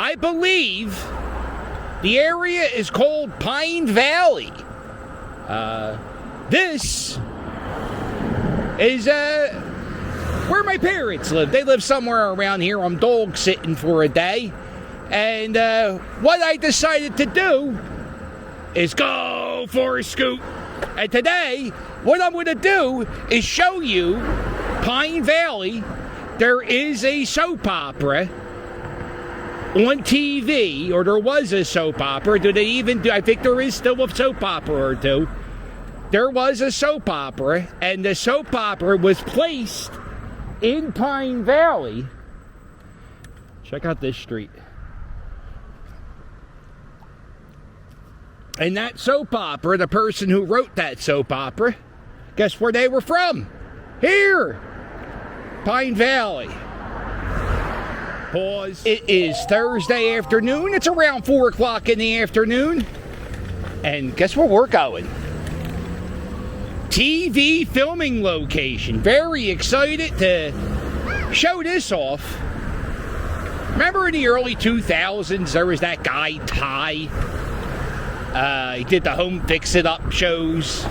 I believe the area is called Pine Valley. This is where my parents live. They live somewhere around here. I'm dog sitting for a day. And what I decided to do is go for a scoot. And today, what I'm going to do is show you Pine Valley. There is a soap opera on TV, or there was a soap opera. Do they even do? I think there is still a soap opera or two. There was a soap opera, and the soap opera was placed in Pine Valley. Check out this street. And that soap opera, the person who wrote that soap opera, guess where they were from? Here! Pine Valley. Pause. It is Thursday afternoon. It's around 4 o'clock in the afternoon. And guess where we're going? TV filming location. Very excited to show this off. Remember in the early 2000s, there was that guy, Ty? He did the home fix-it-up shows.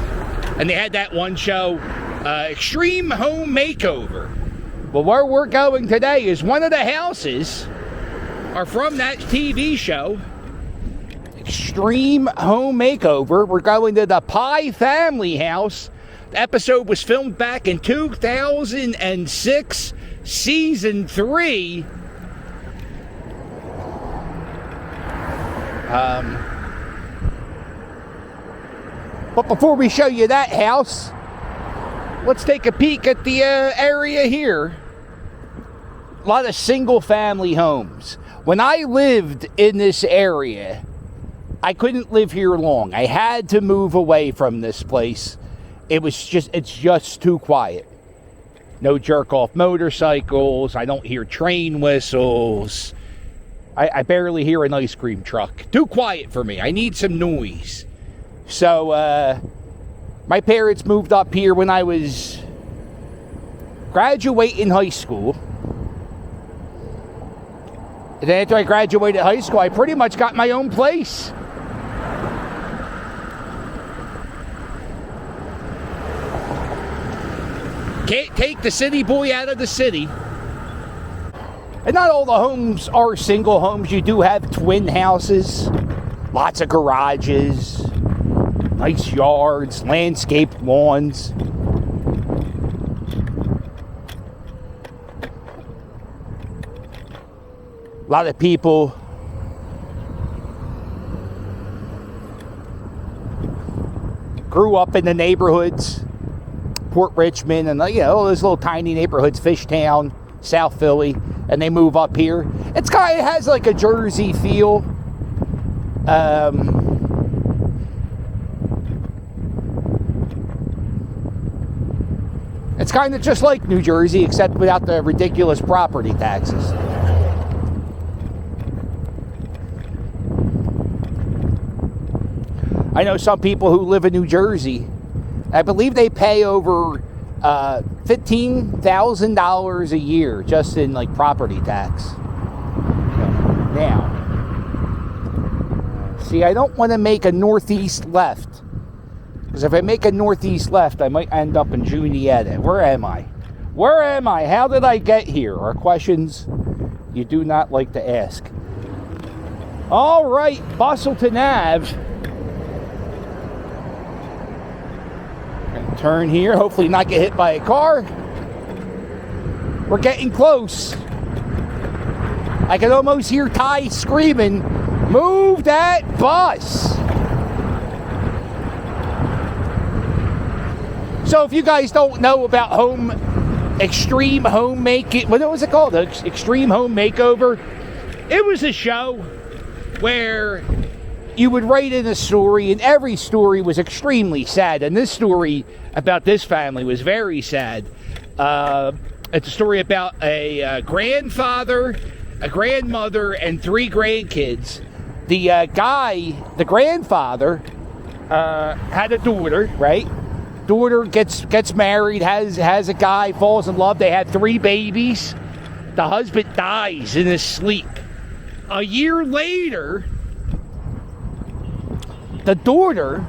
And they had that one show, Extreme Home Makeover. Well, where we're going today is one of the houses are from that TV show, Extreme Home Makeover. We're going to the Pie family house. The episode was filmed back in 2006, season 3. But before we show you that house, let's take a peek at the area here. A lot of single-family homes. When I lived in this area, I couldn't live here long. I had to move away from this place. It's just too quiet. No jerk-off motorcycles. I don't hear train whistles. I barely hear an ice cream truck. Too quiet for me. I need some noise. So, my parents moved up here when I was graduating high school. And then after I graduated high school, I pretty much got my own place. Can't take the city boy out of the city. And not all the homes are single homes. You do have twin houses, lots of garages, nice yards, landscaped lawns. A lot of people grew up in the neighborhoods, Port Richmond, and all those little tiny neighborhoods, Fishtown, South Philly, and they move up here. It has like a Jersey feel. It's kind of just like New Jersey, except without the ridiculous property taxes. I know some people who live in New Jersey. I believe they pay over $15,000 a year just in like property tax. Now, see, I don't want to make a northeast left, because if I make a northeast left, I might end up in Unedited. Where am I? Where am I? How did I get here? Are questions you do not like to ask. All right, Bustleton Ave. Turn here, hopefully not get hit by a car. We're getting close. I can almost hear Ty screaming, "Move that bus!" So if you guys don't know about Extreme Home what was it called? Extreme Home Makeover. It was a show where you would write in a story, and every story was extremely sad. And this story about this family was very sad. It's a story about a grandfather, a grandmother, and 3 grandkids. The grandfather, had a daughter, right? Daughter gets married, has a guy, falls in love. They had 3 babies. The husband dies in his sleep. a year later, the daughter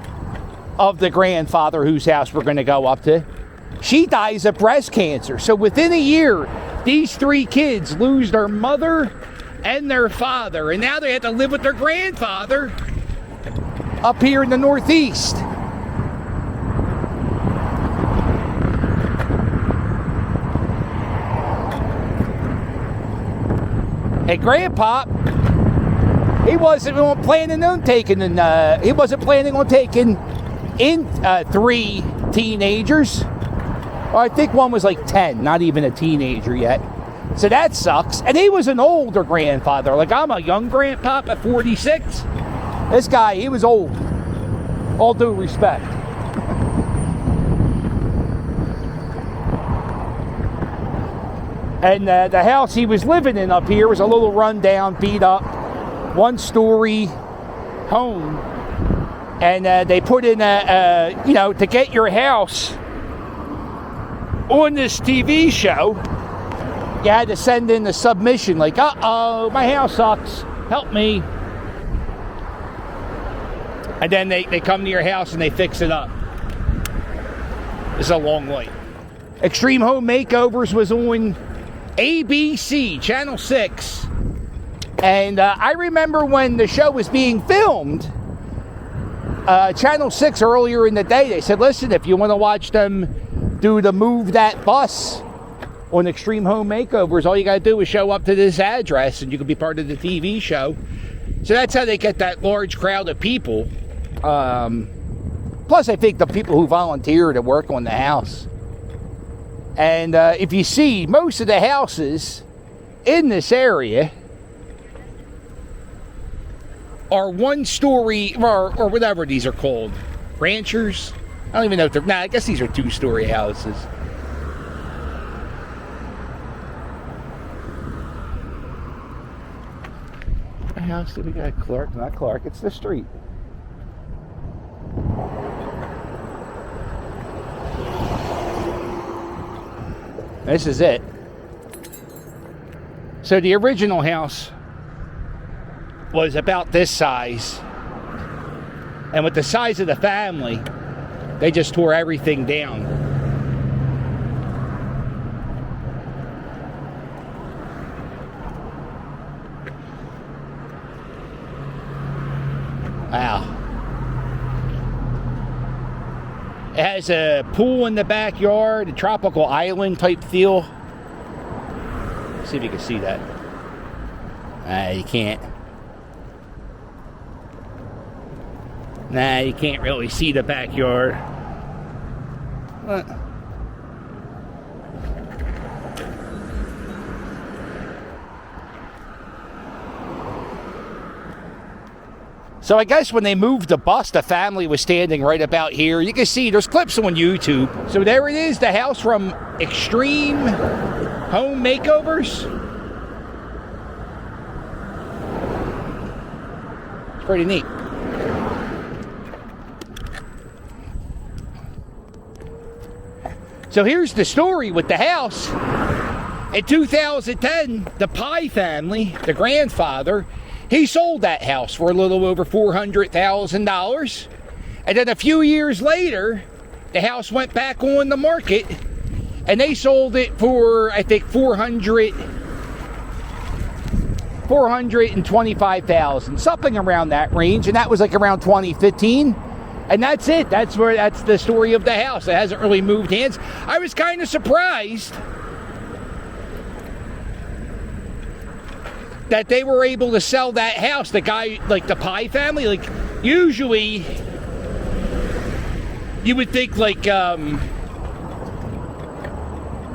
of the grandfather whose house we're going to go up to, she dies of breast cancer. So within a year, these 3 kids lose their mother and their father, and now they have to live with their grandfather up here in the Northeast. Hey, Grandpa, he wasn't planning on taking in 3 teenagers. Well, I think one was like 10, not even a teenager yet. So that sucks. And he was an older grandfather. Like, I'm a young grandpa at 46. This guy, he was old. All due respect. And the house he was living in up here was a little rundown, beat up, 1-story home. And they put in to get your house on this TV show, you had to send in a submission like, uh-oh, my house sucks, help me. And then they come to your house and they fix it up. It's a long way. Extreme Home Makeovers was on ABC, Channel 6. And I remember when the show was being filmed, Channel 6 earlier in the day, they said, listen, if you want to watch them do the Move That Bus on Extreme Home Makeovers, all you got to do is show up to this address and you can be part of the TV show. So that's how they get that large crowd of people. Plus, I think the people who volunteer to work on the house. And if you see, most of the houses in this area are 1-story, or whatever these are called. Ranchers? I don't even know if they're... I guess these are 2-story houses. What house do we got? Clark? Not Clark, it's the street. This is it. So the original house was about this size. And with the size of the family, they just tore everything down. Wow. It has a pool in the backyard, a tropical island type feel. Let's see if you can see that. You can't. Nah, you can't really see the backyard. What? So I guess when they moved the bus, the family was standing right about here. You can see there's clips on YouTube. So there it is, the house from Extreme Home Makeovers. It's pretty neat. So here's the story with the house. In 2010, the PA family, the grandfather, he sold that house for a little over $400,000. And then a few years later, the house went back on the market and they sold it for, I think, $425,000, something around that range. And that was like around 2015. And that's it. That's the story of the house. It hasn't really moved hands. I was kind of surprised that they were able to sell that house. The guy, like the PA family, like usually you would think like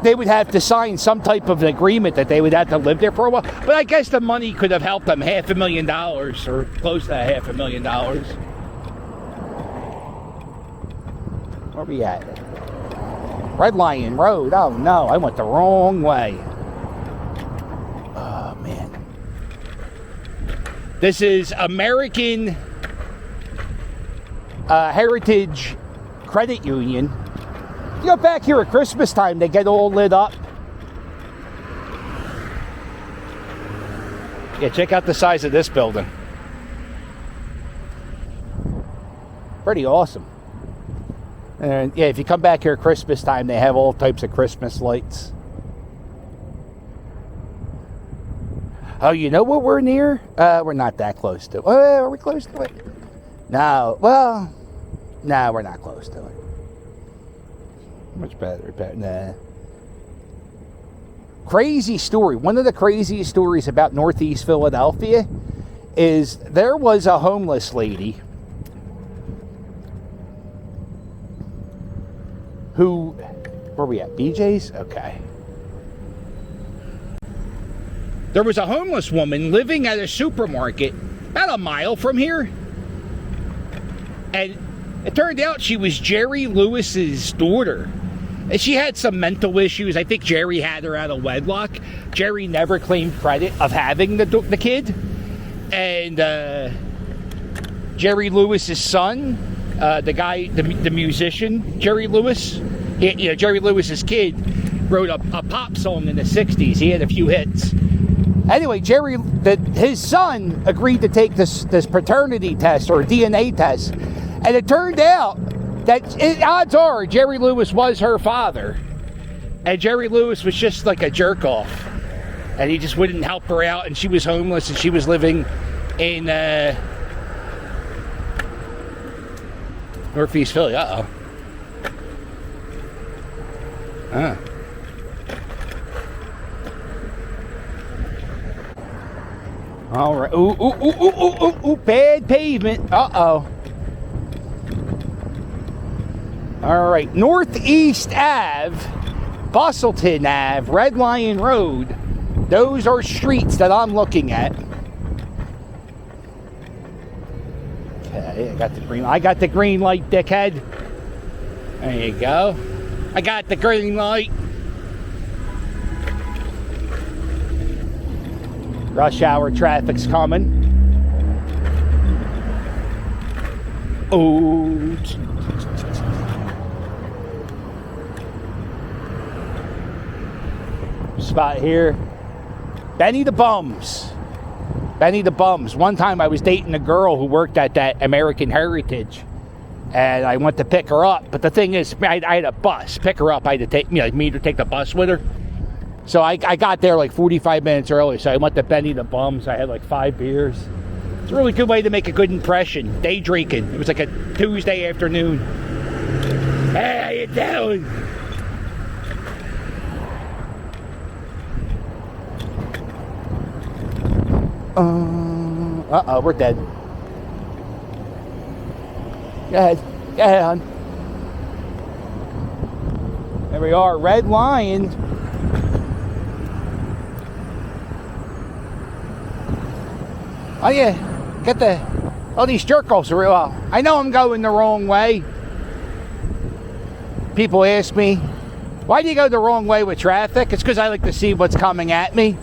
they would have to sign some type of agreement that they would have to live there for a while. But I guess the money could have helped them $500,000 or close to $500,000. Where we at? Red Lion Road. Oh no, I went the wrong way. Oh man. This is American Heritage Credit Union. You go back here at Christmas time, they get all lit up. Yeah, check out the size of this building. Pretty awesome. And yeah, if you come back here Christmas time, they have all types of Christmas lights. Oh, you know what we're near? We're not that close to it. Are we close to it? No. Well, no, we're not close to it. Much better. Nah. Crazy story. One of the craziest stories about Northeast Philadelphia is there was a homeless lady who, where are we at? BJ's? Okay. There was a homeless woman living at a supermarket about a mile from here. And it turned out she was Jerry Lewis's daughter. And she had some mental issues. I think Jerry had her out of wedlock. Jerry never claimed credit of having the kid. And Jerry Lewis's son, the guy, the musician, Jerry Lewis, Jerry Lewis's kid, wrote a pop song in the 60s. He had a few hits. Anyway, his son agreed to take this paternity test or DNA test. And it turned out that odds are Jerry Lewis was her father. And Jerry Lewis was just like a jerk off. And he just wouldn't help her out. And she was homeless and she was living in Northeast Philly. All right. Ooh, bad pavement. All right. Northeast Ave, Bustleton Ave, Red Lion Road. Those are streets that I'm looking at. Okay, I got the green light, dickhead. There you go. I got the green light. Rush hour traffic's coming. Oh. Spot here. Benny the Bums. One time I was dating a girl who worked at that American Heritage. And I went to pick her up. But the thing is, I had a bus. Pick her up, I had to take me to take the bus with her. So I got there like 45 minutes early. So I went to Benny the Bums. I had like 5 beers. It's a really good way to make a good impression. Day drinking. It was like a Tuesday afternoon. Hey, how you doing? Uh-oh, we're dead. Go ahead, hon. There we are, Red Lion. Oh yeah, all these jerk-offs are real. I know I'm going the wrong way. People ask me, why do you go the wrong way with traffic? It's because I like to see what's coming at me.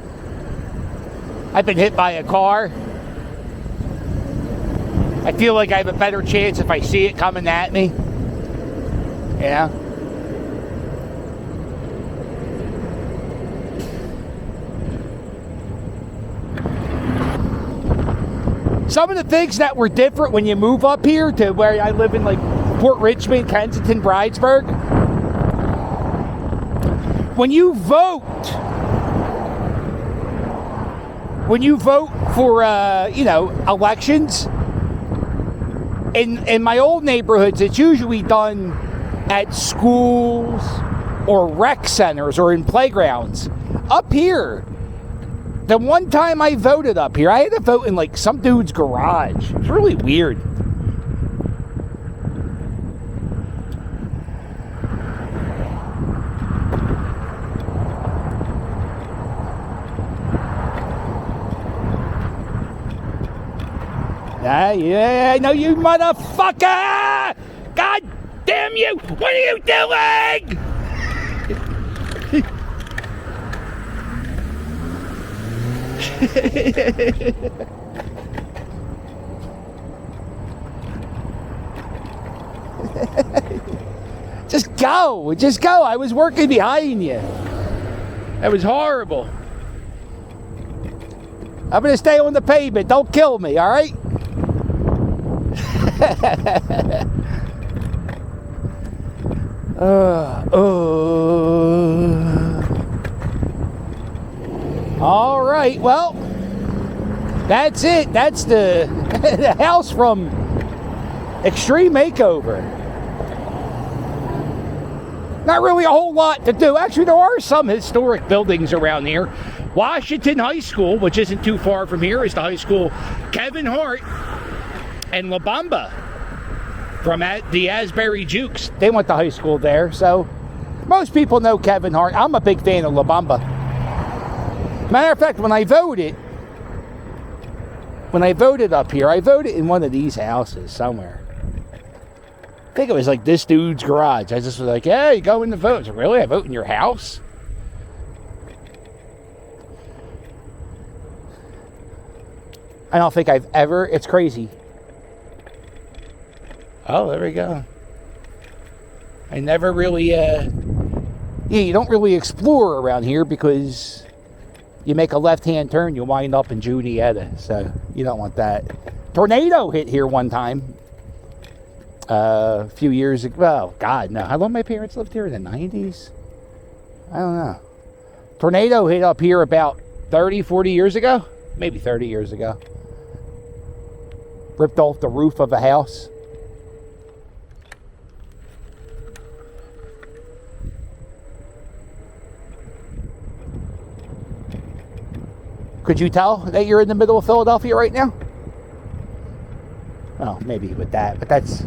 I've been hit by a car. I feel like I have a better chance if I see it coming at me. Yeah. Some of the things that were different when you move up here to where I live in like Port Richmond, Kensington, Bridesburg. When you vote for elections, in my old neighborhoods, it's usually done at schools or rec centers or in playgrounds. Up here, the one time I voted up here, I had to vote in like some dude's garage. It's really weird. Yeah, I know you motherfucker! God damn you! What are you doing? Just go. I was working behind you. That was horrible. I'm going to stay on the pavement. Don't kill me, all right? All right, well, that's it. That's the, the house from Extreme Makeover. Not really a whole lot to do. Actually, there are some historic buildings around here. Washington High School, which isn't too far from here, is the high school Kevin Hart and La Bamba from the Asbury Jukes. They went to high school there, so most people know Kevin Hart. I'm a big fan of La Bamba. Matter of fact, when I voted up here, I voted in one of these houses somewhere. I think it was like this dude's garage. I just was like, hey, go in the vote. So, really? I vote in your house? I don't think I've ever... It's crazy. Oh, there we go. I never really... Yeah, you don't really explore around here because you make a left-hand turn, you wind up in Unedited. So, you don't want that. Tornado hit here one time. A few years ago. Well, God, no. How long my parents lived here? In the 90s? I don't know. Tornado hit up here about 30, 40 years ago. Maybe 30 years ago. Ripped off the roof of a house. Could you tell that you're in the middle of Philadelphia right now? Oh, maybe with that, but that's